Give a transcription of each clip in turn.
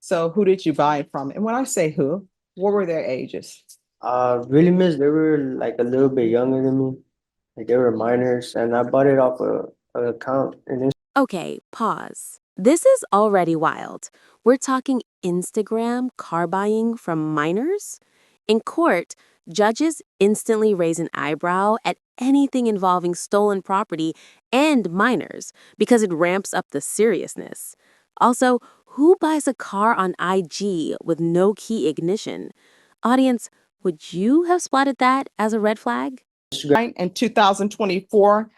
So who did you buy it from? And when I say who, what were their ages? Really, miss, they were like a little bit younger than me. Like they were minors, and I bought it off a account. And Okay, pause. This is already wild. We're talking Instagram car buying from minors? In court, judges instantly raise an eyebrow at anything involving stolen property and minors because it ramps up the seriousness. Also, who buys a car on IG with no key ignition? Audience, would you have spotted that as a red flag? Instagram, And 2024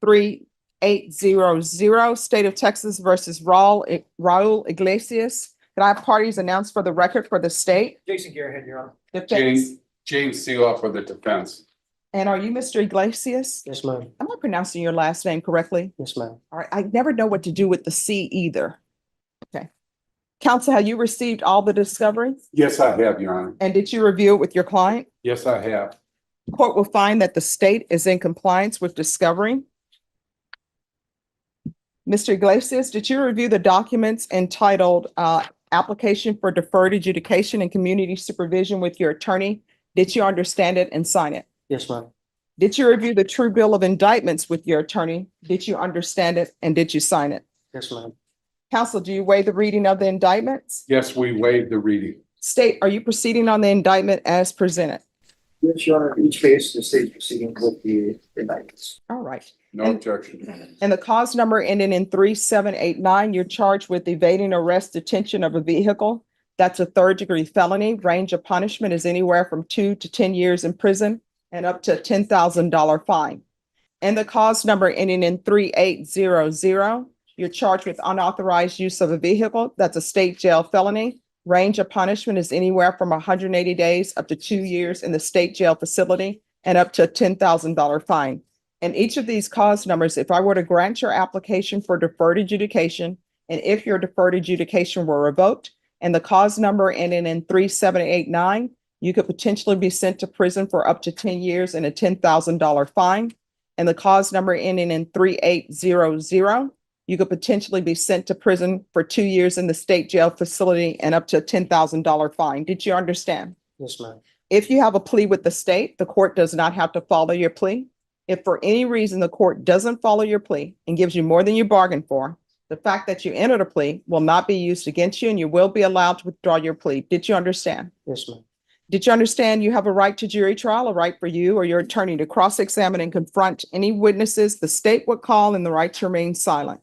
3800 State of Texas versus Raul Iglesias. Can I have parties announced for the record for the state? Jason Gearhead, Your Honor. Defense. James Seeloff for the defense. And are you Mr. Iglesias? Yes, ma'am. Am I pronouncing your last name correctly? Yes, ma'am. All right, I never know what to do with the C either. Okay. Counsel, have you received all the discovery? Yes, I have, Your Honor. And did you review it with your client? Yes, I have. Court will find that the state is in compliance with discovery. Mr. Iglesias, did you review the documents entitled Application for Deferred Adjudication and Community Supervision with your attorney? Did you understand it and sign it? Yes, ma'am. Did you review the true bill of indictments with your attorney? Did you understand it and did you sign it? Yes, ma'am. Counsel, do you waive the reading of the indictments? Yes, we waived the reading. State, are you proceeding on the indictment as presented? Yes, Your Honor, each case, the state proceeding with the indictments. All right. No objection. And the cause number ending in 3789, you're charged with evading arrest, detention of a vehicle. That's a third-degree felony. Range of punishment is anywhere from 2 to 10 years in prison and up to a $10,000 fine. And the cause number ending in 3800, you're charged with unauthorized use of a vehicle. That's a state jail felony. Range of punishment is anywhere from 180 days up to 2 years in the state jail facility and up to a $10,000 fine. And each of these cause numbers, if I were to grant your application for deferred adjudication, and if your deferred adjudication were revoked, and the cause number ending in 3789, you could potentially be sent to prison for up to 10 years and a $10,000 fine. And the cause number ending in 3800, you could potentially be sent to prison for 2 years in the state jail facility and up to a $10,000 fine. Did you understand? Yes, ma'am. If you have a plea with the state, the court does not have to follow your plea. If for any reason the court doesn't follow your plea and gives you more than you bargained for, the fact that you entered a plea will not be used against you and you will be allowed to withdraw your plea. Did you understand? Yes, ma'am. Did you understand you have a right to jury trial, a right for you or your attorney to cross-examine and confront any witnesses the state would call, and the right to remain silent?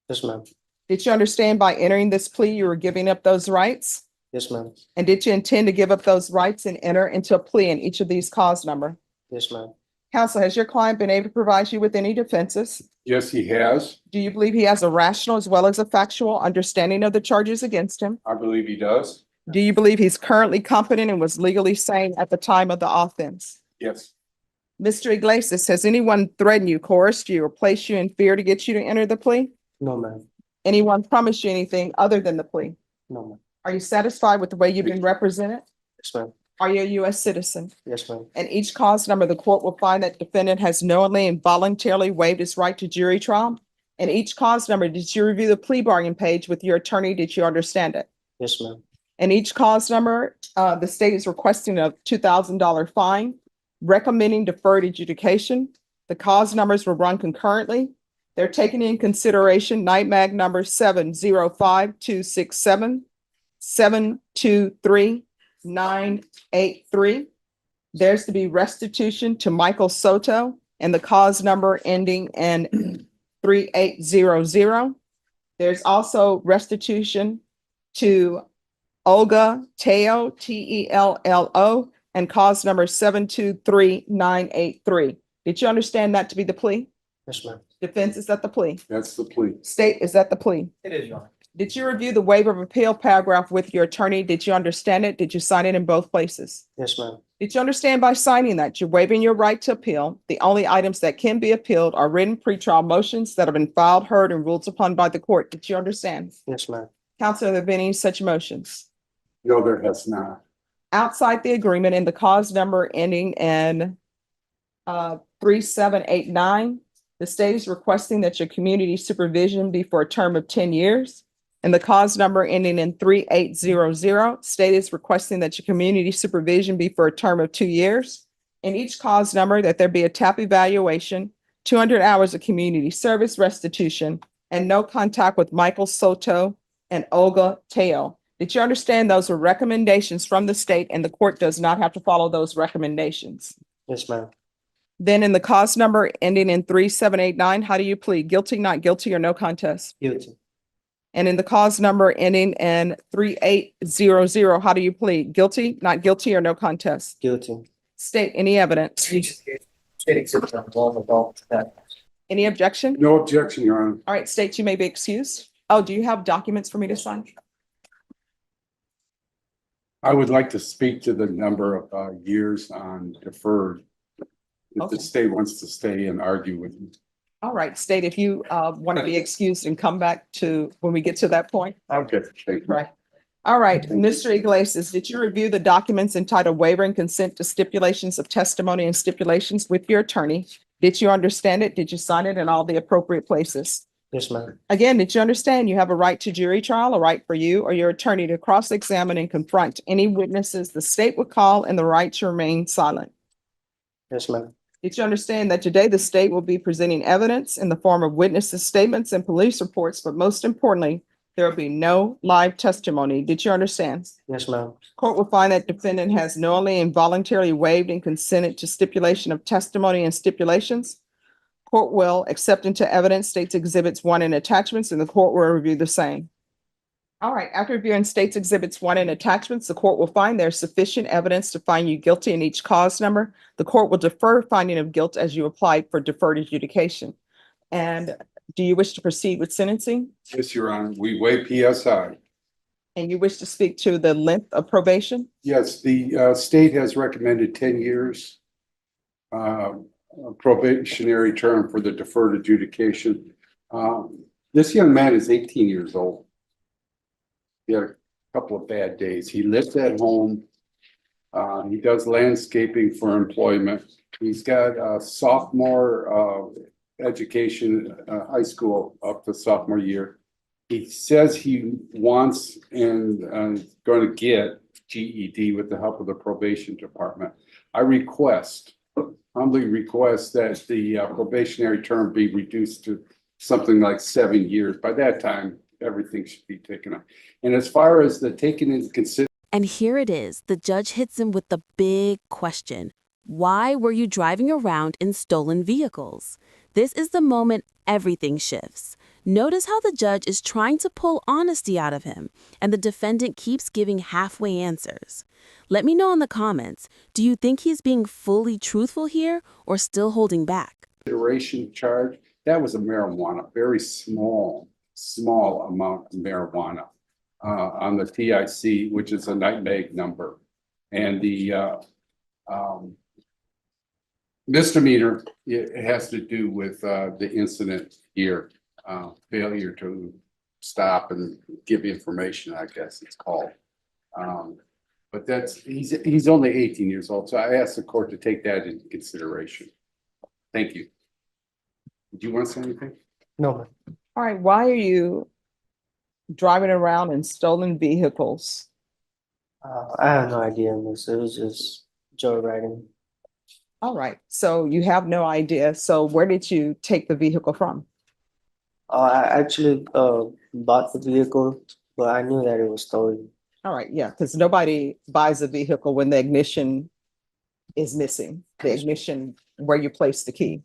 Yes, ma'am. Did you understand by entering this plea, you were giving up those rights? Yes, ma'am. And did you intend to give up those rights and enter into a plea in each of these cause number? Yes, ma'am. Counsel, has your client been able to provide you with any defenses? Yes, he has. Do you believe he has a rational as well as a factual understanding of the charges against him? I believe he does. Do you believe he's currently competent and was legally sane at the time of the offense? Yes. Mr. Iglesias, has anyone threatened you, coerced you, or placed you in fear to get you to enter the plea? No, ma'am. Anyone promised you anything other than the plea? No, ma'am. Are you satisfied with the way you've been represented? Yes, ma'am. Are you a U.S. citizen? Yes, ma'am. And each cause number, the court will find that defendant has knowingly and voluntarily waived his right to jury trial. And each cause number, did you review the plea bargain page with your attorney? Did you understand it? Yes, ma'am. And each cause number, the state is requesting a $2,000 fine, recommending deferred adjudication. The cause numbers will run concurrently. They're taking in consideration NIMAG number 705-267, 723-983. There's to be restitution to Michael Soto and the cause number ending in 3800. There's also restitution to Olga Teo, Tello, and cause number 723-983. Did you understand that to be the plea? Yes, ma'am. Defense, is that the plea? That's the plea. State, is that the plea? It is, Your Honor. Did you review the waiver of appeal paragraph with your attorney? Did you understand it? Did you sign it in both places? Yes, ma'am. Did you understand by signing that you're waiving your right to appeal? The only items that can be appealed are written pretrial motions that have been filed, heard, and ruled upon by the court. Did you understand? Yes, ma'am. Counsel, have there been any such motions? No, there has not. Outside the agreement in the cause number ending in 3789, the state is requesting that your community supervision be for a term of 10 years. And the cause number ending in 3800, state is requesting that your community supervision be for a term of 2 years. In each cause number, that there be a TAP evaluation, 200 hours of community service restitution, and no contact with Michael Soto and Olga Teo. Did you understand those were recommendations from the state and the court does not have to follow those recommendations? Yes, ma'am. Then in the cause number ending in 3789, how do you plead? Guilty, not guilty, or no contest? Guilty. And in the cause number ending in 3800, how do you plead? Guilty, not guilty, or no contest? Guilty. State any evidence. State exhibit number one about that. Any objection? No objection, Your Honor. All right, state, you may be excused. Oh, do you have documents for me to sign? I would like to speak to the number of years on deferred. If Okay. the state wants to stay and argue with me. All right, state, if you want to be excused and come back to when we get to that point. Okay, thank you. Right. All right, Mr. Iglesias, did you review the documents entitled waiver and consent to stipulations of testimony and stipulations with your attorney? Did you understand it? Did you sign it in all the appropriate places? Yes, ma'am. Again, did you understand you have a right to jury trial, a right for you or your attorney to cross-examine and confront any witnesses the state would call, and the right to remain silent? Yes, ma'am. Did you understand that today the state will be presenting evidence in the form of witnesses' statements and police reports, but most importantly, there will be no live testimony? Did you understand? Yes, ma'am. Court will find that defendant has knowingly and voluntarily waived and consented to stipulation of testimony and stipulations. Court will accept into evidence states exhibits 1 and attachments, and the court will review the same. All right, after reviewing states exhibits 1 and attachments, the court will find there's sufficient evidence to find you guilty in each cause number. The court will defer finding of guilt as you apply for deferred adjudication. And do you wish to proceed with sentencing? Yes, Your Honor. We waive PSI. And you wish to speak to the length of probation? Yes, the state has recommended 10 years probationary term for the deferred adjudication. This young man is 18 years old. He had a couple of bad days. He lives at home. He does landscaping for employment. He's got a sophomore education, high school up to sophomore year. He says he wants and going to get GED with the help of the probation department. I humbly request that the probationary term be reduced to something like 7 years. By that time, everything should be taken up. And as far as the taking into consideration. And here it is. The judge hits him with the big question. Why were you driving around in stolen vehicles? This is the moment everything shifts. Notice how the judge is trying to pull honesty out of him, and the defendant keeps giving halfway answers. Let me know in the comments, do you think he's being fully truthful here or still holding back? Consideration charge, that was a marijuana, very small amount of marijuana on the TIC, which is a nutmeg number. And the misdemeanor, it has to do with the incident here, failure to stop and give information, I guess it's called. But he's only 18 years old, so I asked the court to take that into consideration. Thank you. Do you want to say anything? No, ma'am. All right, why are you driving around in stolen vehicles? I have no idea, miss. It was just joyriding. All right, so you have no idea. So where did you take the vehicle from? I actually bought the vehicle, but I knew that it was stolen. All right, yeah, because nobody buys a vehicle when the ignition is missing, the ignition where you place the key.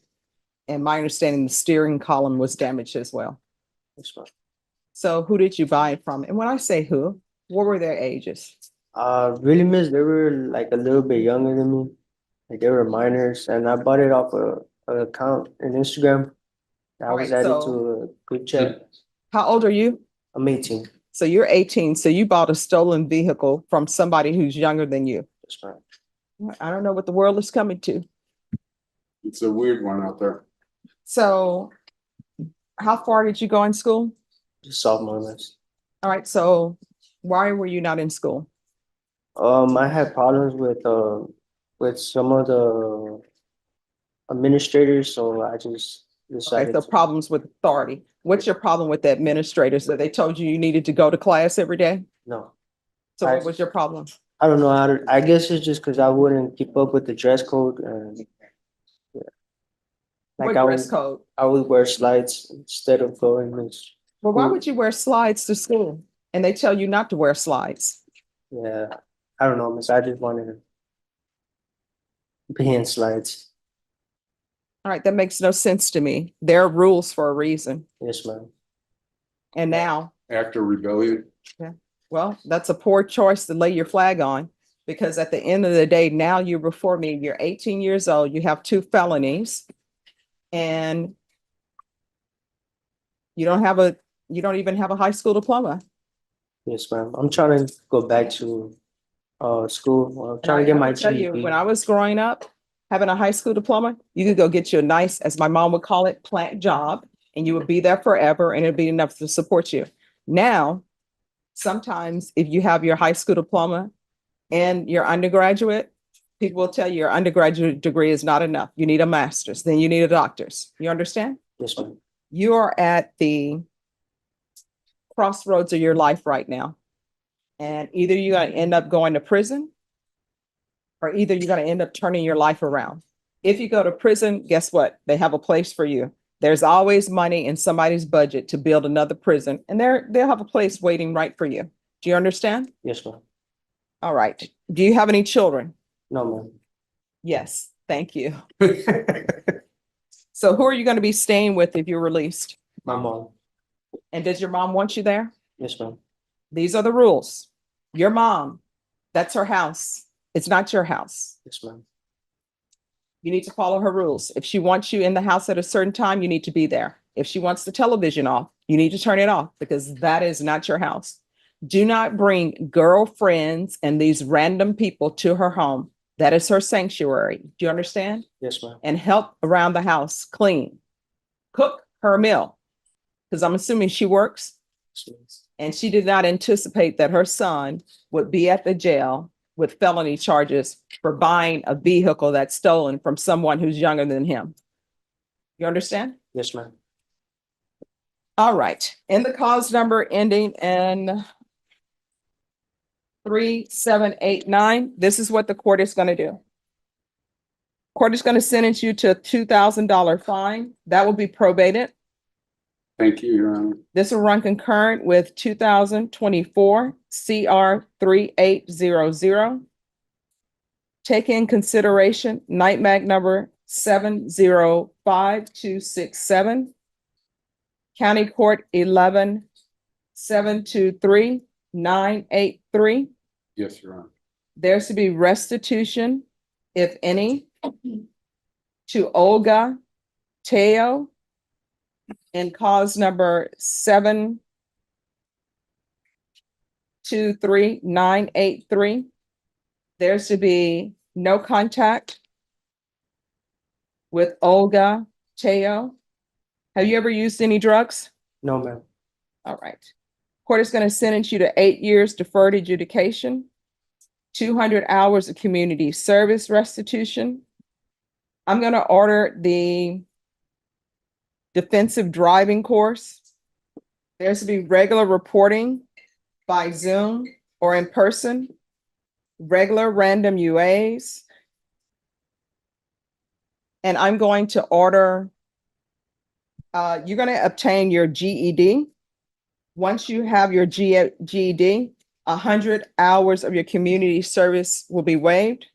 And my understanding, the steering column was damaged as well. Yes, ma'am. So who did you buy it from? And when I say who, what were their ages? Really, miss, they were like a little bit younger than me. Like they were minors, and I bought it off an account in Instagram. I was Alright, added so- to a good chat. How old are you? I'm 18. So you're 18, so you bought a stolen vehicle from somebody who's younger than you. Yes, ma'am. I don't know what the world is coming to. It's a weird one out there. So how far did you go in school? Just sophomore, miss. All right, so why were you not in school? I had problems with some of the administrators, so I just Okay, decided so to. problems with authority. What's your problem with the administrators? That they told you needed to go to class every day? No, So I- what was your problem? I don't know how to, I guess it's just because I wouldn't keep up with the dress code and yeah. What Like I dress would, code? I would wear slides instead of going to Well, why school. would you wear slides to school? And they tell you not to wear slides. Yeah, I don't know, miss. I just wanted to be in slides. All right, that makes no sense to me. There are rules for a reason. Yes, ma'am. And now, Act of rebellion. well, that's a poor choice to lay your flag on, because at the end of the day, now you're before me, you're 18 years old, you have 2 felonies, and you don't even have a high school diploma. Yes, ma'am. I'm trying to go back to school. I'm trying to get my Tell you, GED. when I was growing up, having a high school diploma, you could go get you a nice, as my mom would call it, plant job, and you would be there forever, and it'd be enough to support you. Now, sometimes if you have your high school diploma and your undergraduate, people will tell you your undergraduate degree is not enough. You need a master's, then you need a doctor's. You understand? Yes, ma'am. You are at the crossroads of your life right now. And either you're going to end up going to prison, or either you're going to end up turning your life around. If you go to prison, guess what? They have a place for you. There's always money in somebody's budget to build another prison, and they'll have a place waiting right for you. Do you understand? Yes, ma'am. All right. Do you have any children? No, ma'am. Yes. Thank you. So who are you going to be staying with if you're released? My mom. And does your mom want you there? Yes, ma'am. These are the rules. Your mom, that's her house. It's not your house. Yes, ma'am. You need to follow her rules. If she wants you in the house at a certain time, you need to be there. If she wants the television off, you need to turn it off, because that is not your house. Do not bring girlfriends and these random people to her home. That is her sanctuary. Do you understand? Yes, ma'am. And help around the house, clean, cook her a meal, because I'm assuming she works, Yes, ma'am. and she did not anticipate that her son would be at the jail with felony charges for buying a vehicle that's stolen from someone who's younger than him. You understand? Yes, ma'am. All right. And the cause number ending in 3789. This is what the court is going to do. Court is going to sentence you to a $2,000 fine. That will be probated. Thank you, Your Honor. This will run concurrent with 2024 CR 3800. Take in consideration NIGHTMAG number 705-267, County Court 11-723-983. Yes, Your Honor. There's to be restitution, if any, to Olga Teo in cause number 723-983. There's to be no contact with Olga Teo. Have you ever used any drugs? No, ma'am. All right. Court is going to sentence you to 8 years deferred adjudication, 200 hours of community service restitution. I'm going to order the defensive driving course. There's to be regular reporting by Zoom or in person, regular random UAs. And I'm going to order, you're going to obtain your GED. Once you have your GED, 100 hours of your community service will be waived.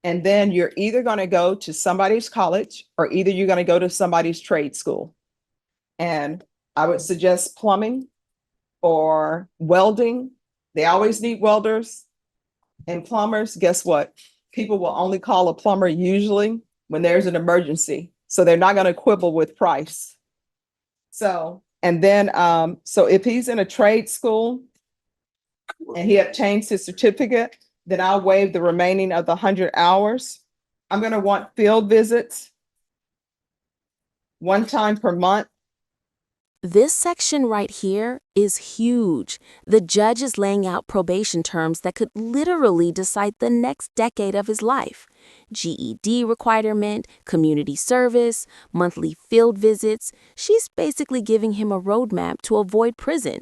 And then you're either going to go to somebody's college, or either you're going to go to somebody's trade school. And I would suggest plumbing or welding. They always need welders and plumbers. Guess what? People will only call a plumber usually when there's an emergency. So they're not going to quibble with price. So, and then, so if he's in a trade school and he obtains his certificate, then I'll waive the remaining of the 100 hours. I'm going to want field visits 1 time per month. This section right here is huge. The judge is laying out probation terms that could literally decide the next decade of his life. GED requirement, community service, monthly field visits. She's basically giving him a roadmap to avoid prison.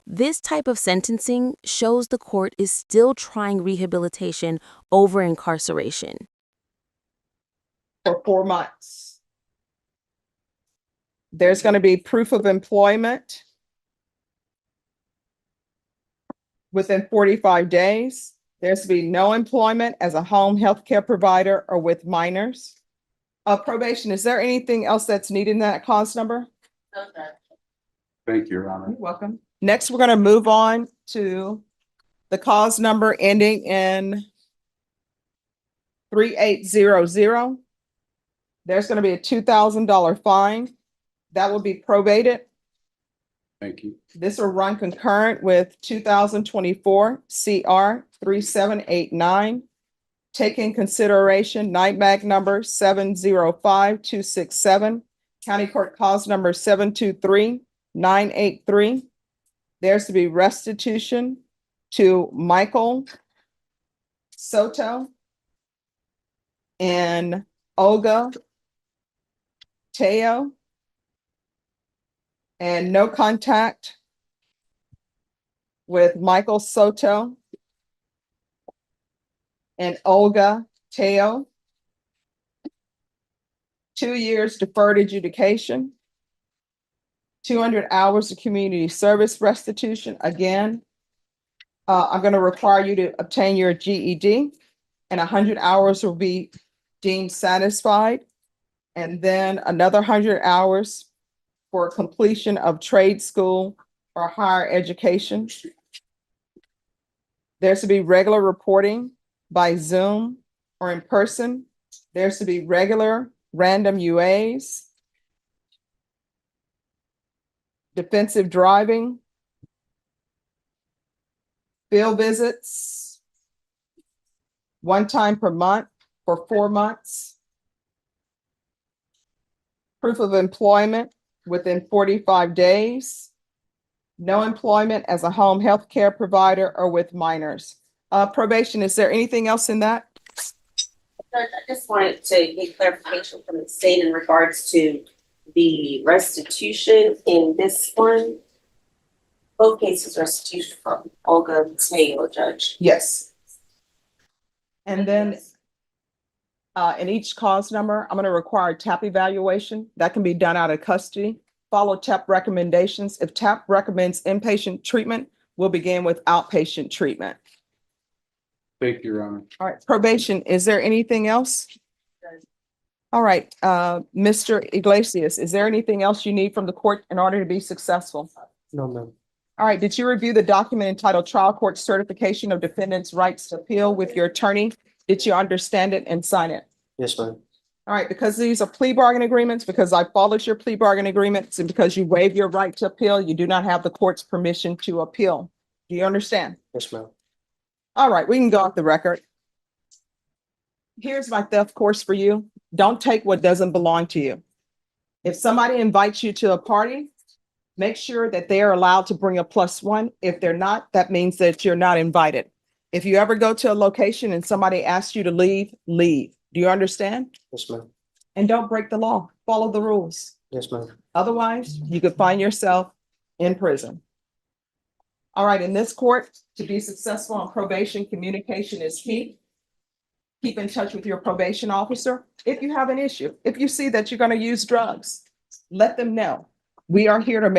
This type of sentencing shows the court is still trying rehabilitation over incarceration. For 4 months. There's going to be proof of employment within 45 days. There's to be no employment as a home health care provider or with minors. Probation, is there anything else that's needed in that cause number? Thank you, Your Honor. You're welcome. Next, we're going to move on to the cause number ending in 3800. There's going to be a $2,000 fine. That will be probated. Thank you. This will run concurrent with 2024 CR 3789. Take in consideration NIMAG number 705-267, County Court cause number 723-983. There's to be restitution to Michael Soto and Olga Teo, and no contact with Michael Soto and Olga Teo. 2 years deferred adjudication. 200 hours of community service restitution. Again, I'm going to require you to obtain your GED, and 100 hours will be deemed satisfied. And then another 100 hours for completion of trade school or higher education. There's to be regular reporting by Zoom or in person. There's to be regular random UAs, defensive driving, field visits, 1 time per month for 4 months. Proof of employment within 45 days. No employment as a home health care provider or with minors. Probation, is there anything else in that? Judge, I just wanted to get clarification from the state in regards to the restitution in this one. Both cases restitution from Olga Teo, Judge. Yes. And then in each cause number, I'm going to require TAP evaluation. That can be done out of custody. Follow TAP recommendations. If TAP recommends inpatient treatment, we'll begin with outpatient treatment. Thank you, Your Honor. All right, probation, is there anything else? All right, Mr. Iglesias, is there anything else you need from the court in order to be successful? No, ma'am. All right, did you review the document entitled Trial Court Certification of Defendant's Rights to Appeal with your attorney? Did you understand it and sign it? Yes, ma'am. All right, because these are plea bargain agreements, because I followed your plea bargain agreements, and because you waive your right to appeal, you do not have the court's permission to appeal. Do you understand? Yes, ma'am. All right, we can go off the record. Here's my theft course for you. Don't take what doesn't belong to you. If somebody invites you to a party, make sure that they are allowed to bring a +1. If they're not, that means that you're not invited. If you ever go to a location and somebody asks you to leave, leave. Do you understand? Yes, ma'am. And don't break the law. Follow the rules. Yes, ma'am. Otherwise, you could find yourself in prison. All right, in this court, to be successful on probation, communication is key. Keep in touch with your probation officer. If you have an issue, if you see that you're going to use drugs, let them know. We are here to make